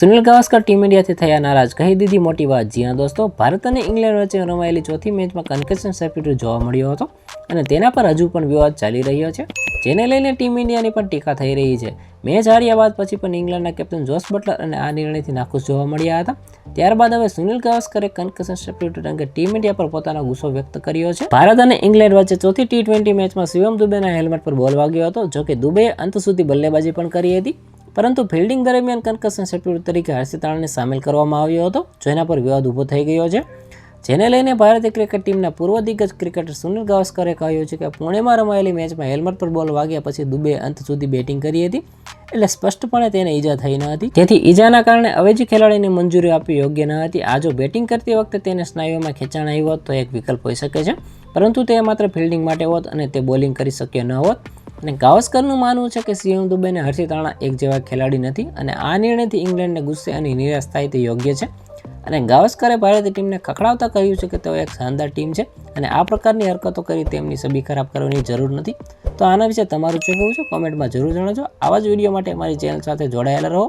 Sunil Gavaskar team ઇન્ડિયાથી થયા નારાજ, કહી દીધી મોટી વાત. જી હા દોસ્તો, ભારત અને ઇંગ્લેન્ડ વચ્ચે રમાયેલી ચોથી મેચમાં કન્કશન સબસ્ટિટ્યૂટ જોવા મળ્યો હતો અને તેના પર હજુ પણ વિવાદ ચાલી રહ્યો છે, જેને લઈને ટીમ ઇન્ડિયાની પણ ટીકા થઈ રહી છે. મેચ હાર્યા બાદ પછી પણ ઇંગ્લેન્ડના કેપ્ટન જોસ બટલર અને આ નિર્ણયથી નાખુશ જોવા મળ્યા હતા. ત્યારબાદ હવે સુનિલ ગાવસ્કરે કન્કશન સબસ્ટિટ્યૂટ અંગે ટીમ ઇન્ડિયા પર પોતાનો ગુસ્સો વ્યક્ત કર્યો છે. ભારત અને ઇંગ્લેન્ડ વચ્ચે ચોથી T20 મેચમાં શિવમ દુબેના હેલ્મેટ પર બોલ વાગ્યો હતો. જોકે દુબેએ અંત સુધી બલ્લેબાજી પણ કરી હતી, પરંતુ ફિલ્ડિંગ દરમિયાન કન્કશન સબસ્ટિટ્યૂટ તરીકે હર્ષિત રાણાને સામેલ કરવામાં આવ્યો હતો, જેના પર વિવાદ ઊભો થઈ ગયો છે. જેને લઈને ભારતીય ક્રિકેટ ટીમના પૂર્વ દિગ્ગજ ક્રિકેટર સુનિલ ગાવસ્કરે કહ્યું છે કે પુણેમાં રમાયેલી મેચમાં હેલ્મેટ પર બોલ વાગ્યા પછી દુબેએ અંત સુધી બેટિંગ કરી હતી, એટલે સ્પષ્ટપણે તેને ઈજા થઈ ન હતી. તેથી ઈજાના કારણે અવેજી ખેલાડીને મંજૂરી આપવી યોગ્ય ન હતી. આ જો બેટિંગ કરતી વખતે તેને સ્નાયુઓમાં ખેંચાણ આવ્યું હોત તો એક વિકલ્પ હોઈ શકે છે, પરંતુ તે માત્ર ફિલ્ડિંગ માટે હોત અને તે બોલિંગ કરી શક્ય ન હોત. અને ગાવસ્કરનું માનવું છે કે શિવમ દુબે અને હર્ષિત રાણા એક જેવા ખેલાડી નથી અને આ નિર્ણયથી ઇંગ્લેન્ડને ગુસ્સે અને નિરાશ થાય તે યોગ્ય છે. અને ગાવસ્કરે ભારતીય ટીમને ખખડાવતા કહ્યું છે કે તેઓ એક શાનદાર ટીમ છે અને આ પ્રકારની હરકતો કરી તેમની છબી ખરાબ કરવાની જરૂર નથી. તો આના વિશે તમારું શું કહેવું છે? કોમેન્ટમાં જરૂર જણાવજો. આવા જ વિડીયો માટે અમારી ચેનલ સાથે જોડાયેલા રહો.